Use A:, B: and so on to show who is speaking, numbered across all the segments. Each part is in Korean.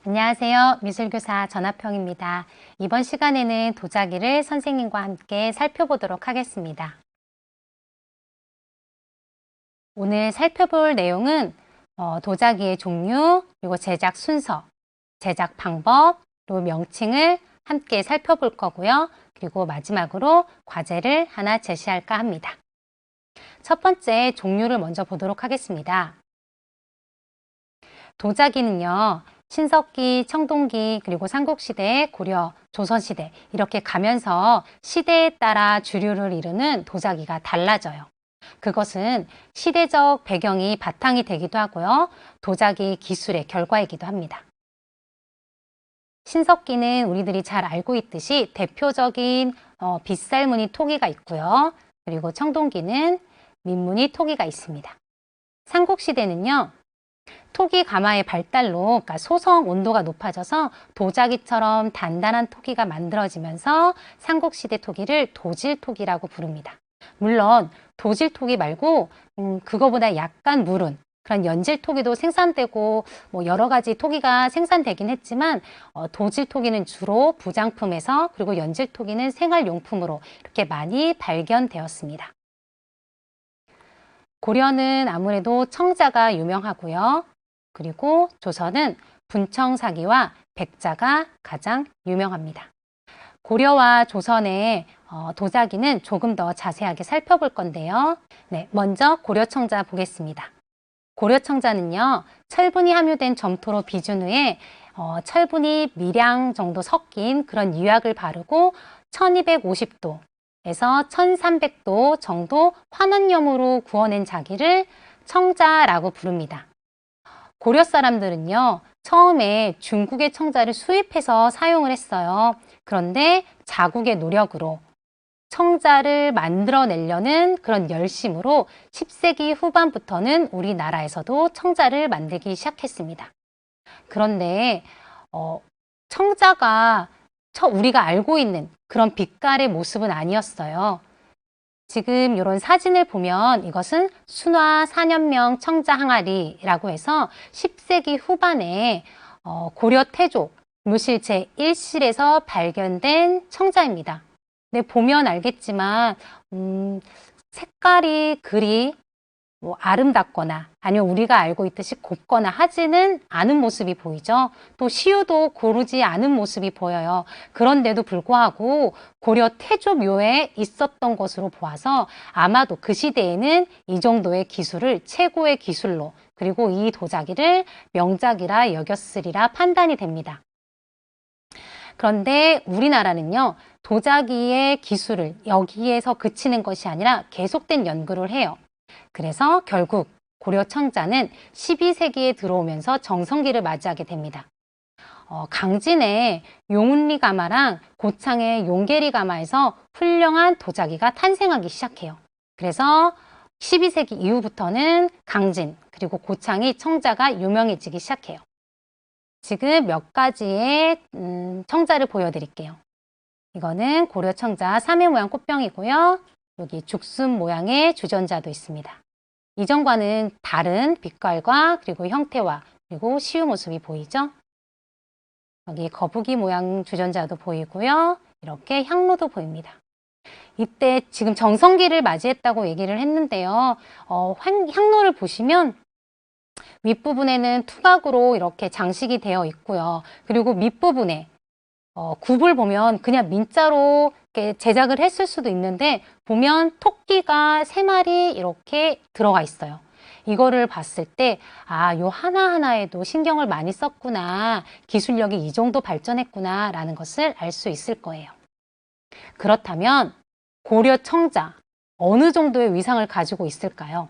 A: 안녕하세요. 미술교사 전하평입니다. 이번 시간에는 도자기를 선생님과 함께 살펴보도록 하겠습니다. 오늘 살펴볼 내용은 도자기의 종류, 그리고 제작 순서, 제작 방법, 그리고 명칭을 함께 살펴볼 거고요. 그리고 마지막으로 과제를 하나 제시할까 합니다. 첫 번째 종류를 먼저 보도록 하겠습니다. 도자기는요, 신석기, 청동기, 그리고 삼국시대, 고려, 조선시대 이렇게 가면서 시대에 따라 주류를 이루는 도자기가 달라져요. 그것은 시대적 배경이 바탕이 되기도 하고요. 도자기 기술의 결과이기도 합니다. 신석기는 우리들이 잘 알고 있듯이 대표적인 빗살무늬 토기가 있고요. 그리고 청동기는 민무늬 토기가 있습니다. 삼국시대는요, 토기 가마의 발달로 그러니까 소성 온도가 높아져서 도자기처럼 단단한 토기가 만들어지면서 삼국시대 토기를 도질토기라고 부릅니다. 물론 도질토기 말고 그거보다 약간 무른 그런 연질토기도 생산되고 뭐 여러 가지 토기가 생산되긴 했지만 도질토기는 주로 부장품에서 그리고 연질토기는 생활용품으로 이렇게 많이 발견되었습니다. 고려는 아무래도 청자가 유명하고요. 그리고 조선은 분청사기와 백자가 가장 유명합니다. 고려와 조선의 도자기는 조금 더 자세하게 살펴볼 건데요. 네, 먼저 고려청자 보겠습니다. 고려청자는요, 철분이 함유된 점토로 비준 후에 철분이 미량 정도 섞인 그런 유약을 바르고 1250도 에서 1300도 정도 환원염으로 구워낸 자기를 청자라고 부릅니다. 고려 사람들은요, 처음에 중국의 청자를 수입해서 사용을 했어요. 그런데 자국의 노력으로 청자를 만들어내려는 그런 열심으로 10세기 후반부터는 우리나라에서도 청자를 만들기 시작했습니다. 그런데 청자가 우리가 알고 있는 그런 빛깔의 모습은 아니었어요. 지금 이런 사진을 보면 이것은 순화 4년명 청자 항아리라고 해서 10세기 후반에 고려 태조 묘실 제1실에서 발견된 청자입니다. 네, 보면 알겠지만 색깔이 그리 아름답거나 아니면 우리가 알고 있듯이 곱거나 하지는 않은 모습이 보이죠. 또 시유도 고르지 않은 모습이 보여요. 그런데도 불구하고 고려 태조 묘에 있었던 것으로 보아서 아마도 그 시대에는 이 정도의 기술을 최고의 기술로 그리고 이 도자기를 명작이라 여겼으리라 판단이 됩니다. 그런데 우리나라는요, 도자기의 기술을 여기에서 그치는 것이 아니라 계속된 연구를 해요. 그래서 결국 고려 청자는 12세기에 들어오면서 정성기를 맞이하게 됩니다. 강진의 용운리 가마랑 고창의 용계리 가마에서 훌륭한 도자기가 탄생하기 시작해요. 그래서 12세기 이후부터는 강진 그리고 고창이 청자가 유명해지기 시작해요. 지금 몇 가지의 청자를 보여드릴게요. 이거는 고려 청자 3회 모양 꽃병이고요. 여기 죽순 모양의 주전자도 있습니다. 이전과는 다른 빛깔과 그리고 형태와 그리고 시유 모습이 보이죠? 여기 거북이 모양 주전자도 보이고요. 이렇게 향로도 보입니다. 이때 지금 정성기를 맞이했다고 얘기를 했는데요. 향로를 보시면 윗부분에는 투각으로 이렇게 장식이 되어 있고요. 그리고 밑부분에 굽을 보면 그냥 민자로 이렇게 제작을 했을 수도 있는데 보면 토끼가 3마리 이렇게 들어가 있어요. 이거를 봤을 때 요 하나하나에도 신경을 많이 썼구나. 기술력이 이 정도 발전했구나 라는 것을 알 수 있을 거예요. 그렇다면 고려 청자 어느 정도의 위상을 가지고 있을까요?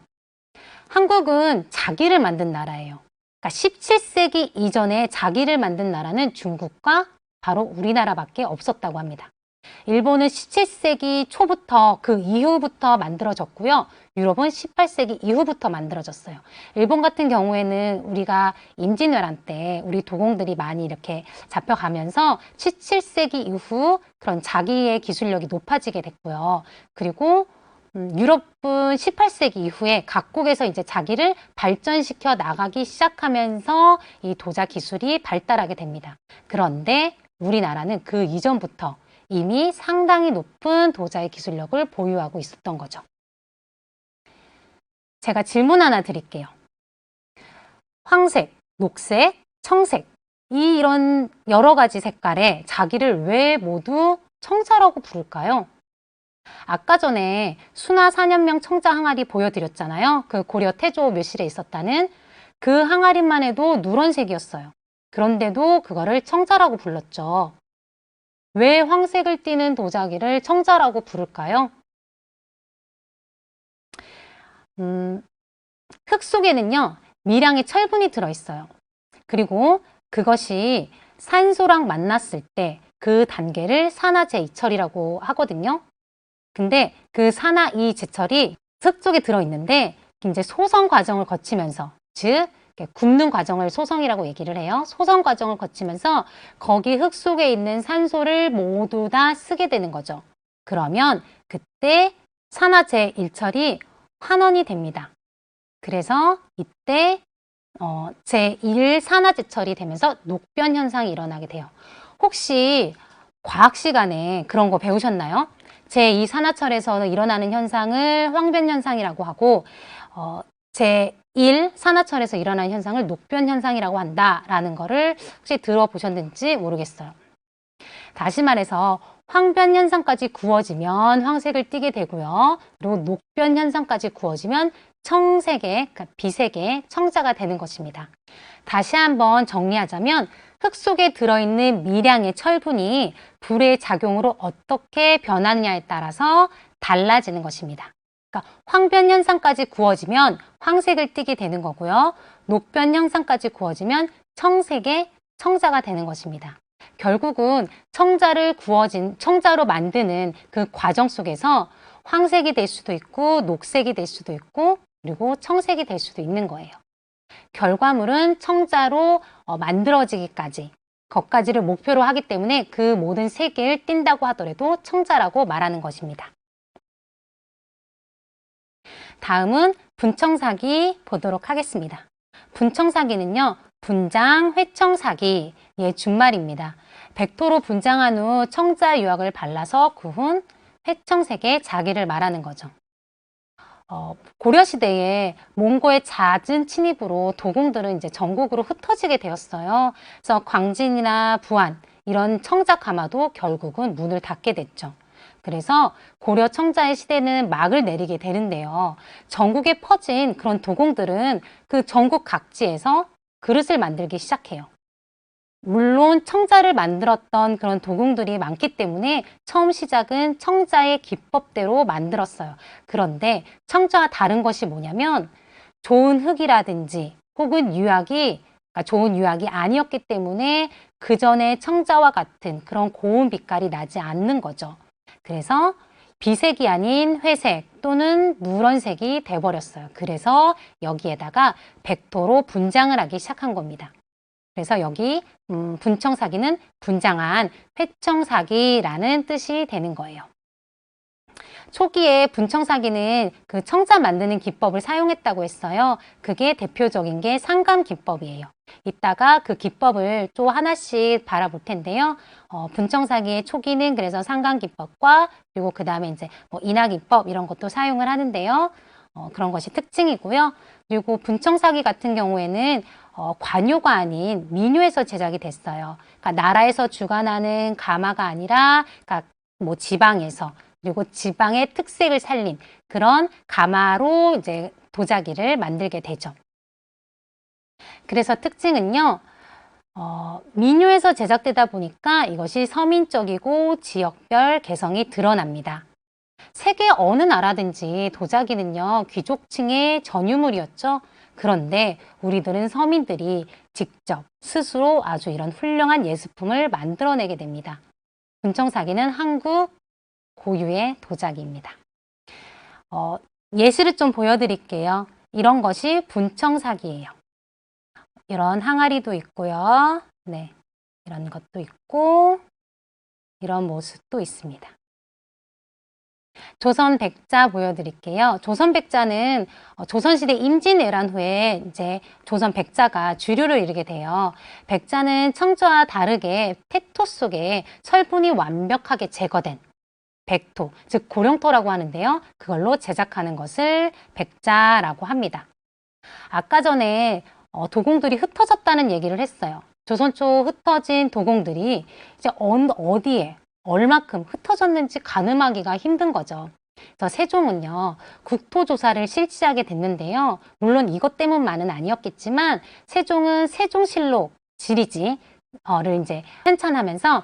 A: 한국은 자기를 만든 나라예요. 그러니까 17세기 이전에 자기를 만든 나라는 중국과 바로 우리나라밖에 없었다고 합니다. 일본은 17세기 초부터 그 이후부터 만들어졌고요. 유럽은 18세기 이후부터 만들어졌어요. 일본 같은 경우에는 우리가 임진왜란 때 우리 도공들이 많이 이렇게 잡혀가면서 17세기 이후 그런 자기의 기술력이 높아지게 됐고요. 그리고 유럽은 18세기 이후에 각국에서 이제 자기를 발전시켜 나가기 시작하면서 이 도자 기술이 발달하게 됩니다. 그런데 우리나라는 그 이전부터 이미 상당히 높은 도자의 기술력을 보유하고 있었던 거죠. 제가 질문 하나 드릴게요. 황색, 녹색, 청색, 이런 여러 가지 색깔의 자기를 왜 모두 청자라고 부를까요? 아까 전에 순화 4년명 청자 항아리 보여드렸잖아요. 그 고려 태조 묘실에 있었다는 그 항아리만 해도 누런색이었어요. 그런데도 그거를 청자라고 불렀죠. 왜 황색을 띠는 도자기를 청자라고 부를까요? 흙 속에는요, 미량의 철분이 들어있어요. 그리고 그것이 산소랑 만났을 때 그 단계를 산화제이철이라고 하거든요. 근데 그 산화 이 제철이 흙 속에 들어있는데 이제 소성 과정을 거치면서, 즉 굽는 과정을 소성이라고 얘기를 해요. 소성 과정을 거치면서 거기 흙 속에 있는 산소를 모두 다 쓰게 되는 거죠. 그러면 그때 산화제일철이 환원이 됩니다. 그래서 이때 제1산화제철이 되면서 녹변 현상이 일어나게 돼요. 혹시 과학 시간에 그런 거 배우셨나요? 제2산화철에서 일어나는 현상을 황변 현상이라고 하고 제1산화철에서 일어나는 현상을 녹변 현상이라고 한다라는 거를 혹시 들어보셨는지 모르겠어요. 다시 말해서 황변 현상까지 구워지면 황색을 띠게 되고요. 그리고 녹변 현상까지 구워지면 청색의, 그러니까 비색의 청자가 되는 것입니다. 다시 한번 정리하자면 흙 속에 들어있는 미량의 철분이 불의 작용으로 어떻게 변하느냐에 따라서 달라지는 것입니다. 그러니까 황변 현상까지 구워지면 황색을 띠게 되는 거고요. 녹변 현상까지 구워지면 청색의 청자가 되는 것입니다. 결국은 청자로 만드는 그 과정 속에서 황색이 될 수도 있고 녹색이 될 수도 있고 그리고 청색이 될 수도 있는 거예요. 결과물은 청자로 만들어지기까지 것까지를 목표로 하기 때문에 그 모든 색을 띈다고 하더라도 청자라고 말하는 것입니다. 다음은 분청사기 보도록 하겠습니다. 분청사기는요, 분장, 회청사기의 준말입니다. 백토로 분장한 후 청자 유약을 발라서 구운 회청색의 자기를 말하는 거죠. 고려시대에 몽고의 잦은 침입으로 도공들은 이제 전국으로 흩어지게 되었어요. 그래서 광진이나 부안 이런 청자 가마도 결국은 문을 닫게 됐죠. 그래서 고려 청자의 시대는 막을 내리게 되는데요. 전국에 퍼진 그런 도공들은 그 전국 각지에서 그릇을 만들기 시작해요. 물론 청자를 만들었던 그런 도공들이 많기 때문에 처음 시작은 청자의 기법대로 만들었어요. 그런데 청자와 다른 것이 뭐냐면 좋은 흙이라든지 혹은 유약이 좋은 유약이 아니었기 때문에 그 전에 청자와 같은 그런 고운 빛깔이 나지 않는 거죠. 그래서 비색이 아닌 회색 또는 누런색이 돼버렸어요. 그래서 여기에다가 백토로 분장을 하기 시작한 겁니다. 그래서 여기 분청사기는 분장한 회청사기라는 뜻이 되는 거예요. 초기에 분청사기는 그 청자 만드는 기법을 사용했다고 했어요. 그게 대표적인 게 상감 기법이에요. 이따가 그 기법을 또 하나씩 바라볼 텐데요. 분청사기의 초기는 그래서 상감 기법과 그리고 그 다음에 이제 뭐 인화 기법 이런 것도 사용을 하는데요. 그런 것이 특징이고요. 그리고 분청사기 같은 경우에는 관요가 아닌 민요에서 제작이 됐어요. 그러니까 나라에서 주관하는 가마가 아니라 그러니까 뭐 지방에서 그리고 지방의 특색을 살린 그런 가마로 이제 도자기를 만들게 되죠. 그래서 특징은요, 민요에서 제작되다 보니까 이것이 서민적이고 지역별 개성이 드러납니다. 세계 어느 나라든지 도자기는요, 귀족층의 전유물이었죠. 그런데 우리들은 서민들이 직접 스스로 아주 이런 훌륭한 예술품을 만들어내게 됩니다. 분청사기는 한국 고유의 도자기입니다. 예시를 좀 보여드릴게요. 이런 것이 분청사기예요. 이런 항아리도 있고요. 네, 이런 것도 있고 이런 모습도 있습니다. 조선 백자 보여드릴게요. 조선 백자는 조선시대 임진왜란 후에 이제 조선 백자가 주류를 이루게 돼요. 백자는 청조와 다르게 태토 속에 철분이 완벽하게 제거된 백토, 즉 고령토라고 하는데요. 그걸로 제작하는 것을 백자라고 합니다. 아까 전에 도공들이 흩어졌다는 얘기를 했어요. 조선 쪽 흩어진 도공들이 이제 어디에 얼마큼 흩어졌는지 가늠하기가 힘든 거죠. 그래서 세종은요, 국토조사를 실시하게 됐는데요. 물론 이것 때문만은 아니었겠지만 세종은 세종실록 지리지를 이제 편찬하면서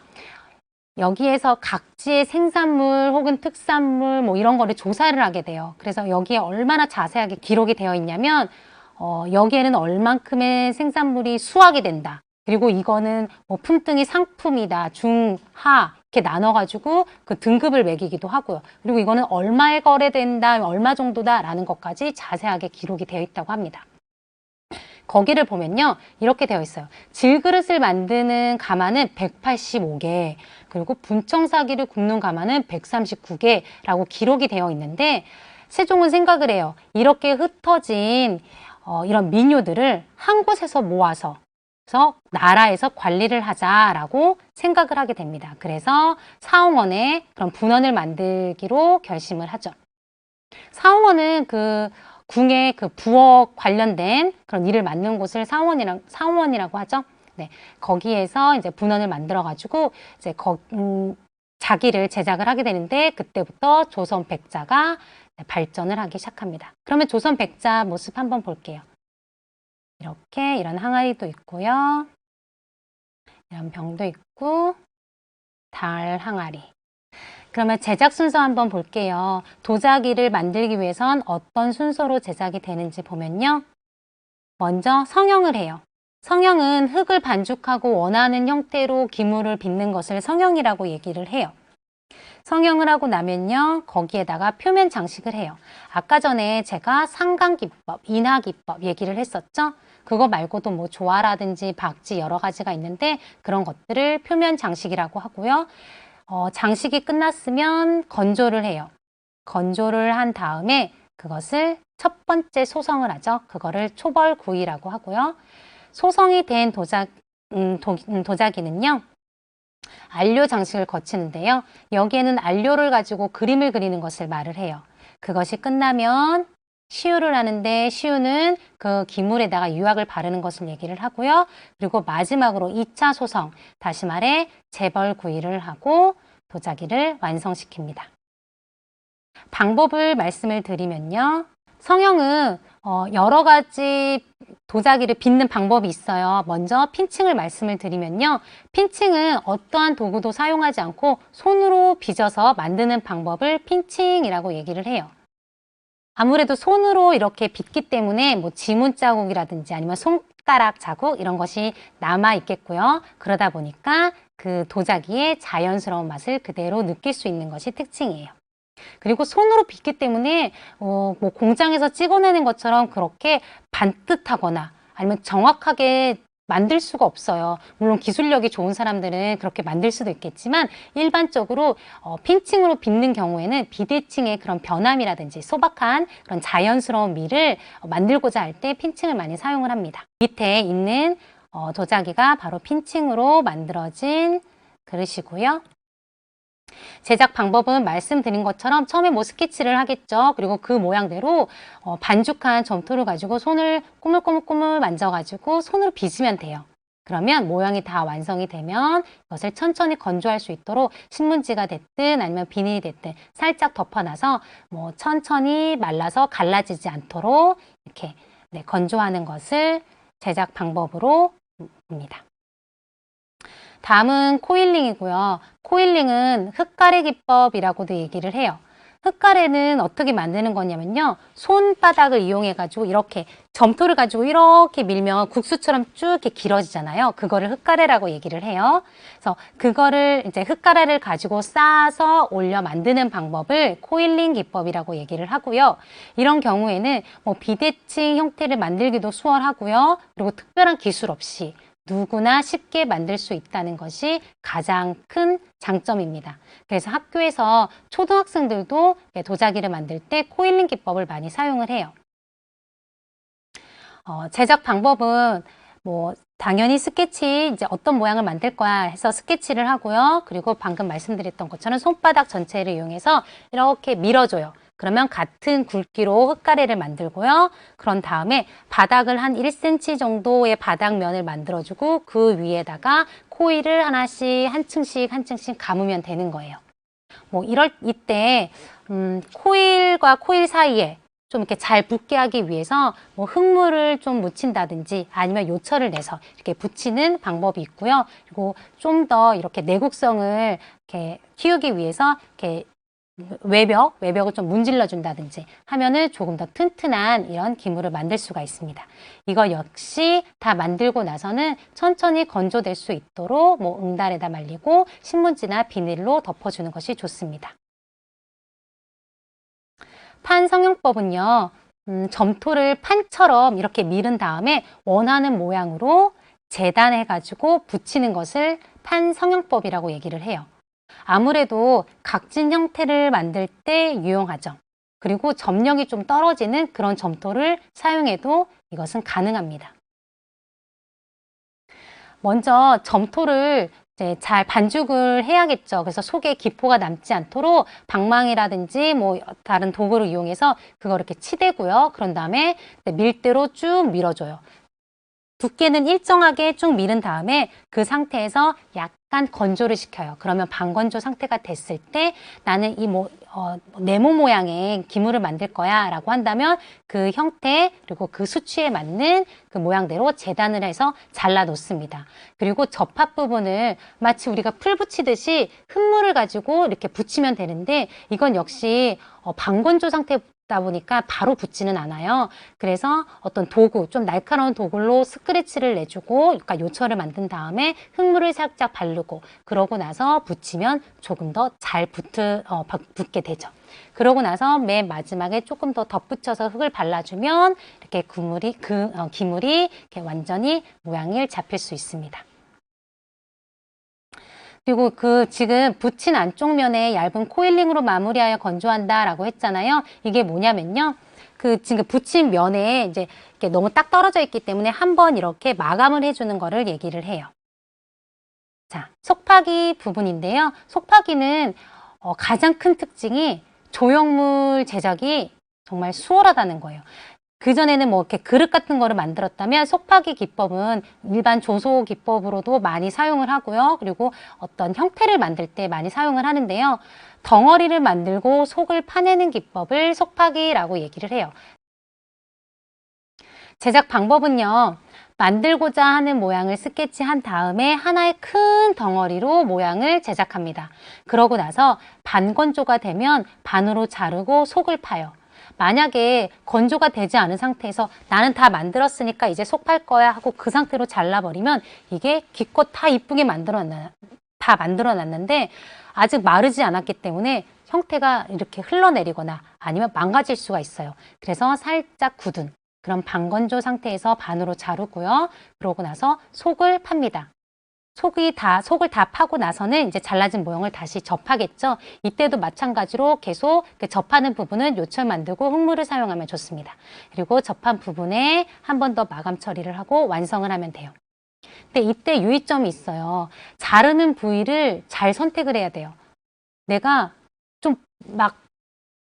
A: 여기에서 각지의 생산물 혹은 특산물 뭐 이런 거를 조사를 하게 돼요. 그래서 여기에 얼마나 자세하게 기록이 되어 있냐면 여기에는 얼만큼의 생산물이 수확이 된다. 그리고 이거는 뭐 품등이 상품이다, 중, 하 이렇게 나눠가지고 그 등급을 매기기도 하고요. 그리고 이거는 얼마에 거래된다, 얼마 정도다라는 것까지 자세하게 기록이 되어 있다고 합니다. 거기를 보면요, 이렇게 되어 있어요. 질그릇을 만드는 가마는 185개, 그리고 분청사기를 굽는 가마는 139개라고 기록이 되어 있는데 세종은 생각을 해요. 이렇게 흩어진 이런 민요들을 한 곳에서 모아서 나라에서 관리를 하자라고 생각을 하게 됩니다. 그래서 사홍원에 그런 분원을 만들기로 결심을 하죠. 사홍원은 그 궁의 그 부엌 관련된 그런 일을 맡는 곳을 사홍원이라고 하죠. 네, 거기에서 이제 분원을 만들어 가지고 이제 자기를 제작을 하게 되는데 그때부터 조선 백자가 발전을 하기 시작합니다. 그러면 조선 백자 모습 한번 볼게요. 이렇게 이런 항아리도 있고요. 이런 병도 있고 달 항아리. 그러면 제작 순서 한번 볼게요. 도자기를 만들기 위해선 어떤 순서로 제작이 되는지 보면요. 먼저 성형을 해요. 성형은 흙을 반죽하고 원하는 형태로 기물을 빚는 것을 성형이라고 얘기를 해요. 성형을 하고 나면요, 거기에다가 표면 장식을 해요. 아까 전에 제가 상강기법, 인하기법 얘기를 했었죠. 그거 말고도 뭐 조화라든지 박지 여러 가지가 있는데 그런 것들을 표면 장식이라고 하고요. 장식이 끝났으면 건조를 해요. 건조를 한 다음에 그것을 첫 번째 소성을 하죠. 그거를 초벌구이라고 하고요. 소성이 된 도자기는요. 안료 장식을 거치는데요. 여기에는 안료를 가지고 그림을 그리는 것을 말을 해요. 그것이 끝나면 시유를 하는데 시유는 그 기물에다가 유약을 바르는 것을 얘기를 하고요. 그리고 마지막으로 2차 소성, 다시 말해 재벌구이를 하고 도자기를 완성시킵니다. 방법을 말씀을 드리면요. 성형은 여러 가지 도자기를 빚는 방법이 있어요. 먼저 핀칭을 말씀을 드리면요. 핀칭은 어떠한 도구도 사용하지 않고 손으로 빚어서 만드는 방법을 핀칭이라고 얘기를 해요. 아무래도 손으로 이렇게 빚기 때문에 뭐 지문 자국이라든지 아니면 손가락 자국 이런 것이 남아 있겠고요. 그러다 보니까 그 도자기의 자연스러운 맛을 그대로 느낄 수 있는 것이 특징이에요. 그리고 손으로 빚기 때문에 뭐 공장에서 찍어내는 것처럼 그렇게 반듯하거나 아니면 정확하게 만들 수가 없어요. 물론 기술력이 좋은 사람들은 그렇게 만들 수도 있겠지만 일반적으로 핀칭으로 빚는 경우에는 비대칭의 그런 변함이라든지 소박한 그런 자연스러운 미를 만들고자 할 때 핀칭을 많이 사용을 합니다. 밑에 있는 도자기가 바로 핀칭으로 만들어진 그릇이고요. 제작 방법은 말씀드린 것처럼 처음에 뭐 스케치를 하겠죠. 그리고 그 모양대로 반죽한 점토를 가지고 손을 꼬물꼬물꼬물 만져가지고 손으로 빚으면 돼요. 그러면 모양이 다 완성이 되면 이것을 천천히 건조할 수 있도록 신문지가 됐든 아니면 비닐이 됐든 살짝 덮어놔서 뭐 천천히 말라서 갈라지지 않도록 이렇게 건조하는 것을 제작 방법으로 봅니다. 다음은 코일링이고요. 코일링은 흙가래 기법이라고도 얘기를 해요. 흙가래는 어떻게 만드는 거냐면요. 손바닥을 이용해 가지고 이렇게 점토를 가지고 이렇게 밀면 국수처럼 쭉 이렇게 길어지잖아요. 그거를 흙가래라고 얘기를 해요. 그래서 그거를 이제 흙가래를 가지고 쌓아서 올려 만드는 방법을 코일링 기법이라고 얘기를 하고요. 이런 경우에는 뭐 비대칭 형태를 만들기도 수월하고요. 그리고 특별한 기술 없이 누구나 쉽게 만들 수 있다는 것이 가장 큰 장점입니다. 그래서 학교에서 초등학생들도 도자기를 만들 때 코일링 기법을 많이 사용을 해요. 제작 방법은 뭐 당연히 스케치, 이제 어떤 모양을 만들 거야 해서 스케치를 하고요. 그리고 방금 말씀드렸던 것처럼 손바닥 전체를 이용해서 이렇게 밀어줘요. 그러면 같은 굵기로 흙가래를 만들고요. 그런 다음에 바닥을 한 1cm 정도의 바닥면을 만들어주고 그 위에다가 코일을 하나씩 한 층씩 감으면 되는 거예요. 뭐 이때 코일과 코일 사이에 좀 이렇게 잘 붙게 하기 위해서 뭐 흙물을 좀 묻힌다든지 아니면 요철을 내서 이렇게 붙이는 방법이 있고요. 그리고 좀 더 이렇게 내구성을 이렇게 키우기 위해서 이렇게 외벽을 좀 문질러 준다든지 하면은 조금 더 튼튼한 이런 기물을 만들 수가 있습니다. 이거 역시 다 만들고 나서는 천천히 건조될 수 있도록 뭐 응달에다 말리고 신문지나 비닐로 덮어주는 것이 좋습니다. 판 성형법은요, 점토를 판처럼 이렇게 밀은 다음에 원하는 모양으로 재단해가지고 붙이는 것을 판 성형법이라고 얘기를 해요. 아무래도 각진 형태를 만들 때 유용하죠. 그리고 점력이 좀 떨어지는 그런 점토를 사용해도 이것은 가능합니다. 먼저 점토를 이제 잘 반죽을 해야겠죠. 그래서 속에 기포가 남지 않도록 방망이라든지 뭐 다른 도구를 이용해서 그걸 이렇게 치대고요. 그런 다음에 밀대로 쭉 밀어줘요. 두께는 일정하게 쭉 밀은 다음에 그 상태에서 약간 건조를 시켜요. 그러면 반건조 상태가 됐을 때 나는 이 네모 모양의 기물을 만들 거야 라고 한다면 그 형태 그리고 그 수치에 맞는 그 모양대로 재단을 해서 잘라 놓습니다. 그리고 접합 부분을 마치 우리가 풀 붙이듯이 흙물을 가지고 이렇게 붙이면 되는데 이건 역시 반건조 상태 다 보니까 바로 붙지는 않아요. 그래서 어떤 도구, 좀 날카로운 도구로 스크래치를 내주고 그러니까 요철을 만든 다음에 흙물을 살짝 바르고 그러고 나서 붙이면 조금 더 잘 붙게 되죠. 그러고 나서 맨 마지막에 조금 더 덧붙여서 흙을 발라주면 이렇게 기물이 이렇게 완전히 모양을 잡힐 수 있습니다. 그리고 지금 붙인 안쪽 면에 얇은 코일링으로 마무리하여 건조한다 라고 했잖아요. 이게 뭐냐면요. 지금 붙인 면에 이제 이렇게 너무 딱 떨어져 있기 때문에 한번 이렇게 마감을 해주는 거를 얘기를 해요. 자, 속파기 부분인데요. 속파기는 가장 큰 특징이 조형물 제작이 정말 수월하다는 거예요. 그전에는 뭐 이렇게 그릇 같은 거를 만들었다면 속파기 기법은 일반 조소 기법으로도 많이 사용을 하고요. 그리고 어떤 형태를 만들 때 많이 사용을 하는데요. 덩어리를 만들고 속을 파내는 기법을 속파기라고 얘기를 해요. 제작 방법은요. 만들고자 하는 모양을 스케치한 다음에 하나의 큰 덩어리로 모양을 제작합니다. 그러고 나서 반건조가 되면 반으로 자르고 속을 파요. 만약에 건조가 되지 않은 상태에서 나는 다 만들었으니까 이제 속 팔 거야 하고 그 상태로 잘라버리면 이게 기껏 다 이쁘게 다 만들어놨는데 아직 마르지 않았기 때문에 형태가 이렇게 흘러내리거나 아니면 망가질 수가 있어요. 그래서 살짝 굳은 그런 반건조 상태에서 반으로 자르고요. 그러고 나서 속을 팝니다. 속을 다 파고 나서는 이제 잘라진 모형을 다시 접하겠죠. 이때도 마찬가지로 계속 접하는 부분은 요철 만들고 흙물을 사용하면 좋습니다. 그리고 접한 부분에 한 번 더 마감 처리를 하고 완성을 하면 돼요. 근데 이때 유의점이 있어요. 자르는 부위를 잘 선택을 해야 돼요. 내가 좀 막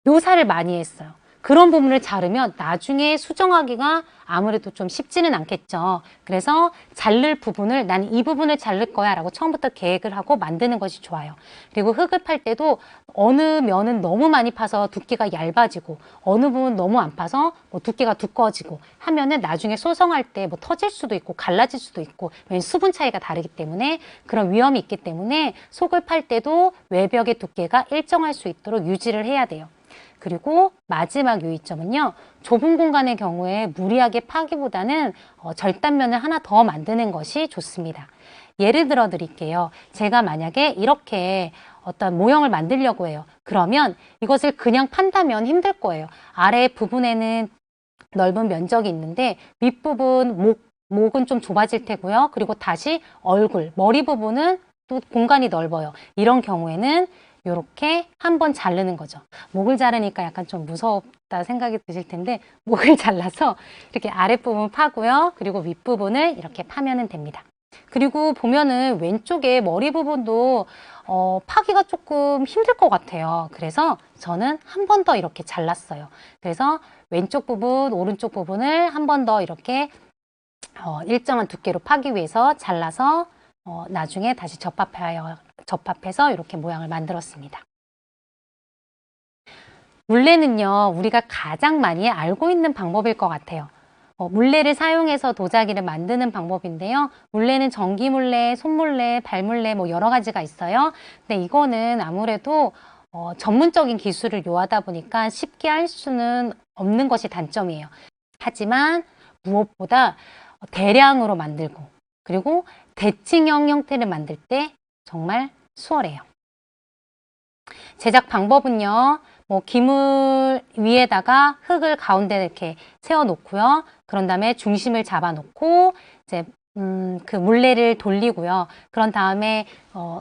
A: 묘사를 많이 했어요. 그런 부분을 자르면 나중에 수정하기가 아무래도 좀 쉽지는 않겠죠. 그래서 자를 부분을 난 이 부분을 자를 거야 라고 처음부터 계획을 하고 만드는 것이 좋아요. 그리고 흙을 팔 때도 어느 면은 너무 많이 파서 두께가 얇아지고 어느 부분 너무 안 파서 뭐 두께가 두꺼워지고 하면은 나중에 소성할 때 뭐 터질 수도 있고 갈라질 수도 있고 왜냐면 수분 차이가 다르기 때문에 그런 위험이 있기 때문에 속을 팔 때도 외벽의 두께가 일정할 수 있도록 유지를 해야 돼요. 그리고 마지막 유의점은요. 좁은 공간의 경우에 무리하게 파기보다는 절단면을 하나 더 만드는 것이 좋습니다. 예를 들어 드릴게요. 제가 만약에 이렇게 어떤 모형을 만들려고 해요. 그러면 이것을 그냥 판다면 힘들 거예요. 아래 부분에는 넓은 면적이 있는데 윗부분 목은 좀 좁아질 테고요. 그리고 다시 얼굴, 머리 부분은 또 공간이 넓어요. 이런 경우에는 이렇게 한번 자르는 거죠. 목을 자르니까 약간 좀 무섭다 생각이 드실 텐데 목을 잘라서 이렇게 아랫부분 파고요. 그리고 윗부분을 이렇게 파면은 됩니다. 그리고 보면은 왼쪽에 머리 부분도 파기가 조금 힘들 것 같아요. 그래서 저는 한 번 더 이렇게 잘랐어요. 그래서 왼쪽 부분, 오른쪽 부분을 한 번 더 이렇게 일정한 두께로 파기 위해서 잘라서 나중에 다시 접합해서 이렇게 모양을 만들었습니다. 물레는요, 우리가 가장 많이 알고 있는 방법일 것 같아요. 물레를 사용해서 도자기를 만드는 방법인데요. 물레는 전기 물레, 손물레, 발물레 뭐 여러 가지가 있어요. 근데 이거는 아무래도 전문적인 기술을 요하다 보니까 쉽게 할 수는 없는 것이 단점이에요. 하지만 무엇보다 대량으로 만들고 그리고 대칭형 형태를 만들 때 정말 수월해요. 제작 방법은요. 뭐 기물 위에다가 흙을 가운데 이렇게 세워 놓고요. 그런 다음에 중심을 잡아 놓고 이제 그 물레를 돌리고요. 그런 다음에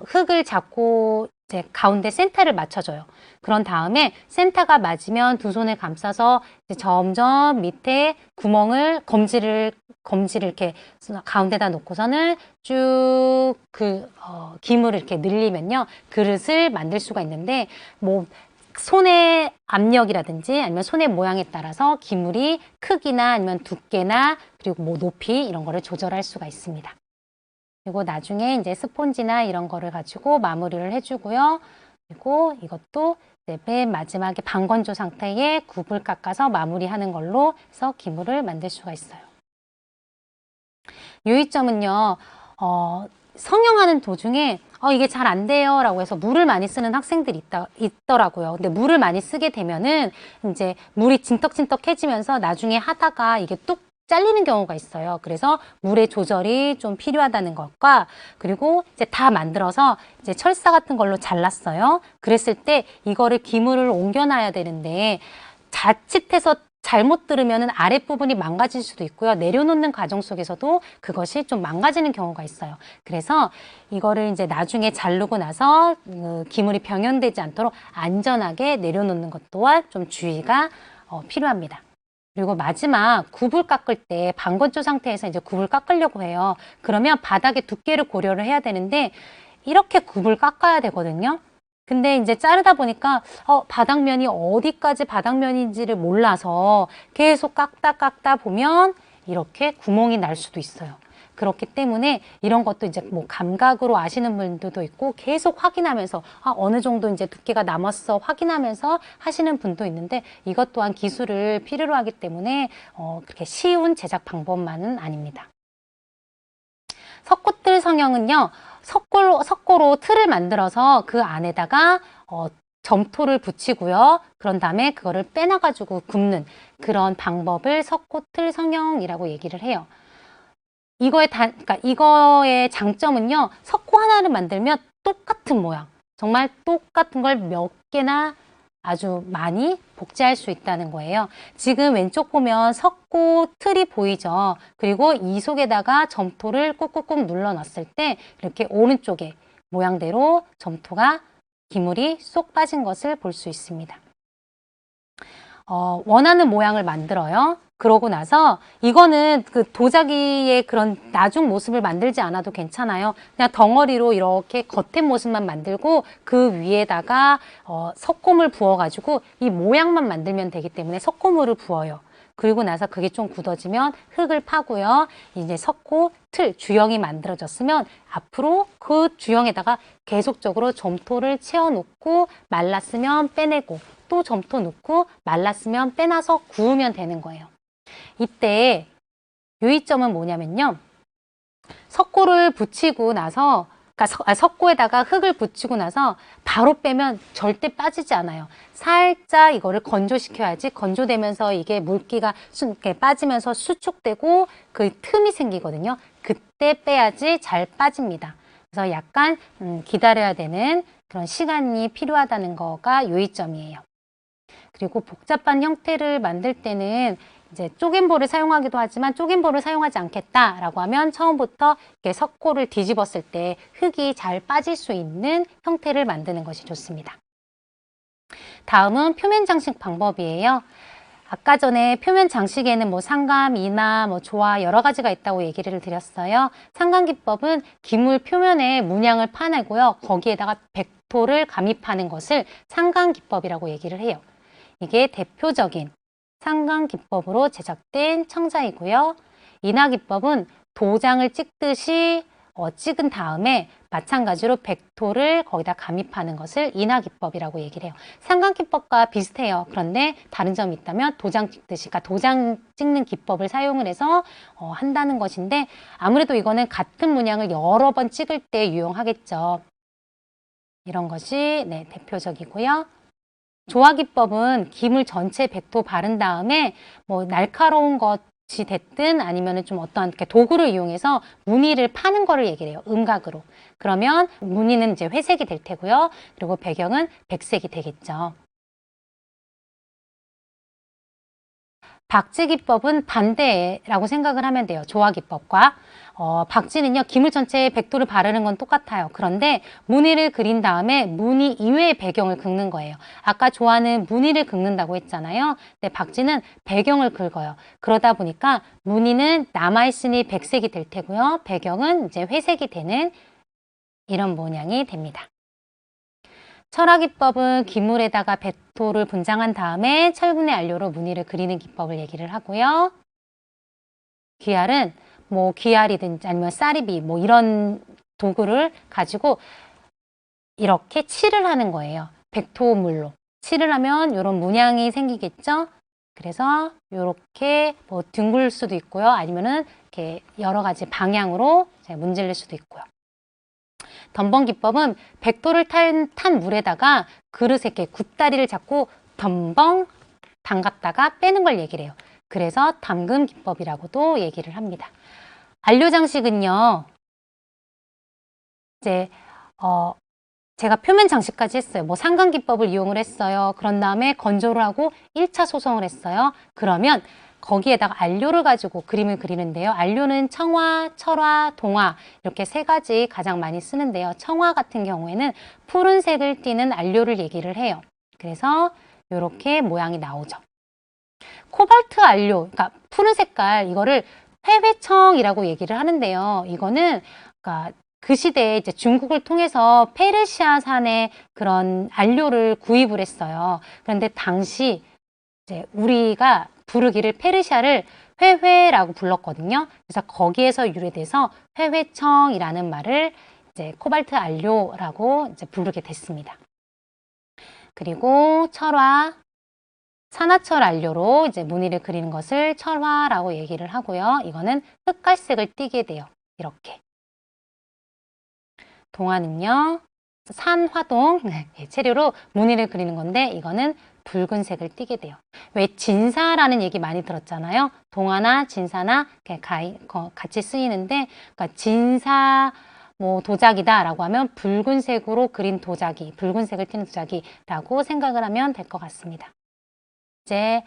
A: 흙을 잡고 이제 가운데 센터를 맞춰줘요. 그런 다음에 센터가 맞으면 두 손을 감싸서 이제 점점 밑에 구멍을 검지를 이렇게 가운데다 놓고서는 쭉 기물을 이렇게 늘리면요. 그릇을 만들 수가 있는데 뭐 손의 압력이라든지 아니면 손의 모양에 따라서 기물이 크기나 아니면 두께나 그리고 뭐 높이 이런 거를 조절할 수가 있습니다. 그리고 나중에 이제 스폰지나 이런 거를 가지고 마무리를 해주고요. 그리고 이것도 이제 맨 마지막에 반건조 상태에 굽을 깎아서 마무리하는 걸로 해서 기물을 만들 수가 있어요. 유의점은요, 성형하는 도중에 이게 잘 안 돼요 라고 해서 물을 많이 쓰는 학생들이 있더라고요. 근데 물을 많이 쓰게 되면은 이제 물이 진떡진떡해지면서 나중에 하다가 이게 뚝 잘리는 경우가 있어요. 그래서 물의 조절이 좀 필요하다는 것과 그리고 이제 다 만들어서 이제 철사 같은 걸로 잘랐어요. 그랬을 때 이거를 기물을 옮겨놔야 되는데 자칫해서 잘못 들으면 아랫부분이 망가질 수도 있고요. 내려놓는 과정 속에서도 그것이 좀 망가지는 경우가 있어요. 그래서 이거를 이제 나중에 자르고 나서 기물이 병현되지 않도록 안전하게 내려놓는 것 또한 좀 주의가 필요합니다. 그리고 마지막 굽을 깎을 때 반건조 상태에서 이제 굽을 깎으려고 해요. 그러면 바닥의 두께를 고려를 해야 되는데 이렇게 굽을 깎아야 되거든요. 근데 이제 자르다 보니까 바닥면이 어디까지 바닥면인지를 몰라서 계속 깎다 보면 이렇게 구멍이 날 수도 있어요. 그렇기 때문에 이런 것도 이제 뭐 감각으로 아시는 분들도 있고 계속 확인하면서 어느 정도 이제 두께가 남았어 확인하면서 하시는 분도 있는데 이것 또한 기술을 필요로 하기 때문에 그렇게 쉬운 제작 방법만은 아닙니다. 석고틀 성형은요. 석고로 틀을 만들어서 그 안에다가 점토를 붙이고요. 그런 다음에 그거를 빼놔가지고 굽는 그런 방법을 석고틀 성형이라고 얘기를 해요. 그러니까 이거의 장점은요. 석고 하나를 만들면 똑같은 모양, 정말 똑같은 걸 몇 개나 아주 많이 복제할 수 있다는 거예요. 지금 왼쪽 보면 석고 틀이 보이죠. 그리고 이 속에다가 점토를 꾹꾹꾹 눌러 놨을 때 이렇게 오른쪽에 모양대로 점토가 기물이 쏙 빠진 것을 볼 수 있습니다. 원하는 모양을 만들어요. 그러고 나서 이거는 그 도자기의 그런 나중 모습을 만들지 않아도 괜찮아요. 그냥 덩어리로 이렇게 겉의 모습만 만들고 그 위에다가 석고물 부어가지고 이 모양만 만들면 되기 때문에 석고물을 부어요. 그리고 나서 그게 좀 굳어지면 흙을 파고요. 이제 석고 틀, 주형이 만들어졌으면 앞으로 그 주형에다가 계속적으로 점토를 채워놓고 말랐으면 빼내고 또 점토 넣고 말랐으면 빼놔서 구우면 되는 거예요. 이때 유의점은 뭐냐면요. 석고를 붙이고 나서 그러니까 석고에다가 흙을 붙이고 나서 바로 빼면 절대 빠지지 않아요. 살짝 이거를 건조시켜야지 건조되면서 이게 물기가 이렇게 빠지면서 수축되고 그 틈이 생기거든요. 그때 빼야지 잘 빠집니다. 그래서 약간 기다려야 되는 그런 시간이 필요하다는 거가 유의점이에요. 그리고 복잡한 형태를 만들 때는 이제 쪼갠볼을 사용하기도 하지만 쪼갠볼을 사용하지 않겠다라고 하면 처음부터 이렇게 석고를 뒤집었을 때 흙이 잘 빠질 수 있는 형태를 만드는 것이 좋습니다. 다음은 표면 장식 방법이에요. 아까 전에 표면 장식에는 뭐 상감, 인화, 뭐 조화 여러 가지가 있다고 얘기를 드렸어요. 상감 기법은 기물 표면에 문양을 파내고요. 거기에다가 백토를 감입하는 것을 상감 기법이라고 얘기를 해요. 이게 대표적인 상감 기법으로 제작된 청자이고요. 인화 기법은 도장을 찍듯이 찍은 다음에 마찬가지로 백토를 거기다 감입하는 것을 인화 기법이라고 얘기를 해요. 상감 기법과 비슷해요. 그런데 다른 점이 있다면 도장 찍듯이, 그러니까 도장 찍는 기법을 사용을 해서 한다는 것인데 아무래도 이거는 같은 문양을 여러 번 찍을 때 유용하겠죠. 이런 것이 대표적이고요. 조화 기법은 기물 전체 백토 바른 다음에 뭐 날카로운 것이 됐든 아니면은 좀 어떠한 도구를 이용해서 무늬를 파는 거를 얘기를 해요. 음각으로. 그러면 무늬는 이제 회색이 될 테고요. 그리고 배경은 백색이 되겠죠. 박지 기법은 반대라고 생각을 하면 돼요. 조화 기법과. 박지는요, 기물 전체에 백도를 바르는 건 똑같아요. 그런데 무늬를 그린 다음에 무늬 이외의 배경을 긁는 거예요. 아까 조화는 무늬를 긁는다고 했잖아요. 근데 박지는 배경을 긁어요. 그러다 보니까 무늬는 남아있으니 백색이 될 테고요. 배경은 이제 회색이 되는 이런 모양이 됩니다. 철화 기법은 기물에다가 백토를 분장한 다음에 철분의 안료로 무늬를 그리는 기법을 얘기를 하고요. 귀알은 뭐 귀알이든지 아니면 쌀이비 뭐 이런 도구를 가지고 이렇게 칠을 하는 거예요. 백토물로. 칠을 하면 이런 문양이 생기겠죠? 그래서 이렇게 뭐 둥글 수도 있고요. 아니면은 이렇게 여러 가지 방향으로 문질릴 수도 있고요. 덤벙 기법은 백도를 탄 물에다가 그릇에 이렇게 굽다리를 잡고 덤벙 담갔다가 빼는 걸 얘기를 해요. 그래서 담금 기법이라고도 얘기를 합니다. 안료 장식은요, 이제 제가 표면 장식까지 했어요. 뭐 상감 기법을 이용을 했어요. 그런 다음에 건조를 하고 1차 소성을 했어요. 그러면 거기에다가 안료를 가지고 그림을 그리는데요. 안료는 청화, 철화, 동화 이렇게 세 가지 가장 많이 쓰는데요. 청화 같은 경우에는 푸른색을 띠는 안료를 얘기를 해요. 그래서 이렇게 모양이 나오죠. 코발트 안료, 그러니까 푸른 색깔 이거를 회회청이라고 얘기를 하는데요. 이거는 그러니까 그 시대에 이제 중국을 통해서 페르시아산의 그런 안료를 구입을 했어요. 그런데 당시 이제 우리가 부르기를 페르시아를 회회라고 불렀거든요. 그래서 거기에서 유래돼서 회회청이라는 말을 이제 코발트 안료라고 이제 부르게 됐습니다. 그리고 철화, 산화철 안료로 이제 무늬를 그리는 것을 철화라고 얘기를 하고요. 이거는 흑갈색을 띠게 돼요. 이렇게. 동화는요, 산화동 재료로 무늬를 그리는 건데 이거는 붉은색을 띠게 돼요. 왜 진사라는 얘기 많이 들었잖아요. 동화나 진사나 같이 쓰이는데 그러니까 진사 뭐 도자기다라고 하면 붉은색으로 그린 도자기, 붉은색을 띠는 도자기라고 생각을 하면 될 것 같습니다. 이제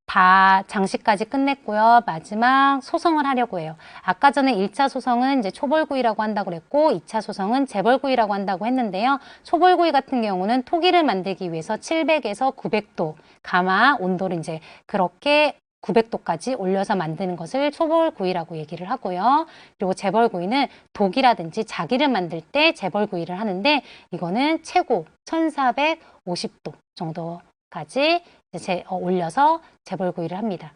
A: 다 장식까지 끝냈고요. 마지막 소성을 하려고 해요. 아까 전에 1차 소성은 이제 초벌구이라고 한다고 그랬고 2차 소성은 재벌구이라고 한다고 했는데요. 초벌구이 같은 경우는 토기를 만들기 위해서 700에서 900도 가마 온도를 이제 그렇게 900도까지 올려서 만드는 것을 초벌구이라고 얘기를 하고요. 그리고 재벌구이는 독이라든지 자기를 만들 때 재벌구이를 하는데 이거는 최고 1450도 정도까지 올려서 재벌구이를 합니다.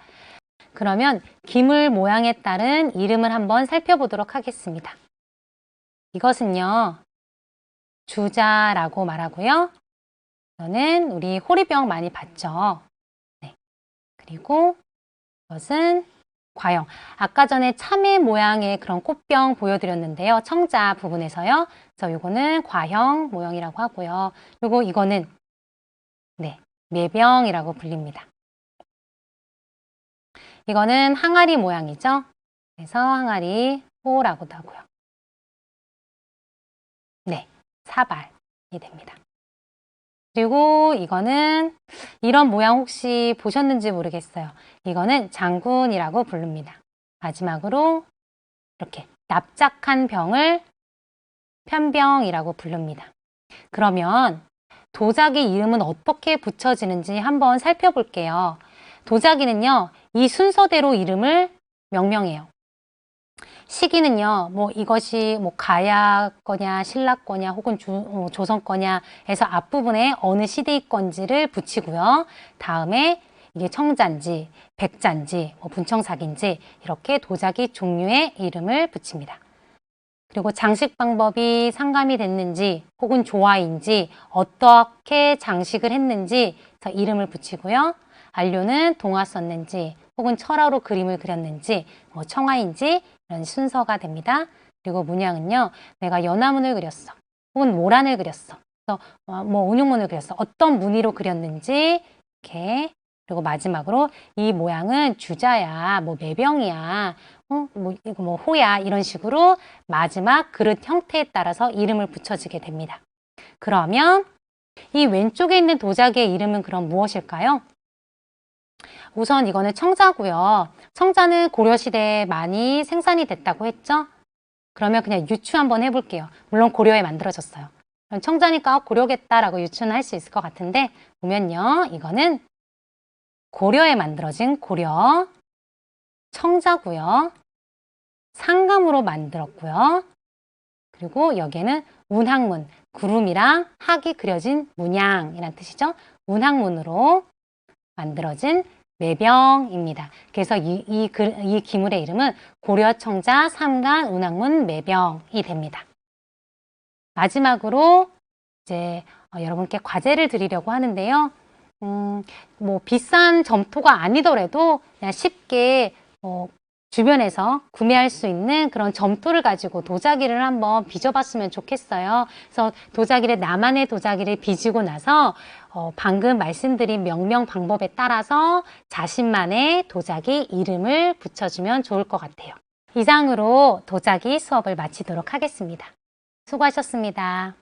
A: 그러면 기물 모양에 따른 이름을 한번 살펴보도록 하겠습니다. 이것은요, 주자라고 말하고요. 이거는 우리 호리병 많이 봤죠. 네. 그리고 이것은 과형. 아까 전에 참외 모양의 그런 꽃병 보여드렸는데요. 청자 부분에서요. 그래서 이거는 과형 모형이라고 하고요. 그리고 이거는 매병이라고 불립니다. 이거는 항아리 모양이죠. 그래서 항아리 호라고도 하고요. 네, 사발이 됩니다. 그리고 이거는 이런 모양 혹시 보셨는지 모르겠어요. 이거는 장군이라고 부릅니다. 마지막으로 이렇게 납작한 병을 편병이라고 부릅니다. 그러면 도자기 이름은 어떻게 붙여지는지 한번 살펴볼게요. 도자기는요, 이 순서대로 이름을 명명해요. 시기는요, 이것이 가야 거냐, 신라 거냐, 혹은 조선 거냐 해서 앞부분에 어느 시대의 건지를 붙이고요. 다음에 이게 청자인지, 백자인지, 분청삭인지 이렇게 도자기 종류의 이름을 붙입니다. 그리고 장식 방법이 상감이 됐는지, 혹은 조화인지, 어떻게 장식을 했는지 이름을 붙이고요. 안료는 동화 썼는지, 혹은 철화로 그림을 그렸는지, 청화인지 이런 순서가 됩니다. 그리고 문양은요, 내가 연화문을 그렸어, 혹은 모란을 그렸어, 운용문을 그렸어, 어떤 무늬로 그렸는지 이렇게. 그리고 마지막으로 이 모양은 주자야, 매병이야, 이거 호야, 이런 식으로 마지막 그릇 형태에 따라서 이름을 붙여지게 됩니다. 그러면 이 왼쪽에 있는 도자기의 이름은 그럼 무엇일까요? 우선 이거는 청자고요. 청자는 고려시대에 많이 생산이 됐다고 했죠? 그러면 그냥 유추 한번 해볼게요. 물론 고려에 만들어졌어요. 청자니까 고려겠다라고 유추는 할 수 있을 것 같은데, 보면요, 이거는 고려에 만들어진 고려 청자고요. 상감으로 만들었고요. 그리고 여기에는 운항문, 구름이랑 학이 그려진 문양이란 뜻이죠. 운항문으로 만들어진 매병입니다. 그래서 이 기물의 이름은 고려청자 삼간 운항문 매병이 됩니다. 마지막으로 이제 여러분께 과제를 드리려고 하는데요. 비싼 점토가 아니더라도 그냥 쉽게 주변에서 구매할 수 있는 그런 점토를 가지고 도자기를 한번 빚어봤으면 좋겠어요. 그래서 나만의 도자기를 빚고 나서 방금 말씀드린 명명 방법에 따라서 자신만의 도자기 이름을 붙여주면 좋을 것 같아요. 이상으로 도자기 수업을 마치도록 하겠습니다. 수고하셨습니다.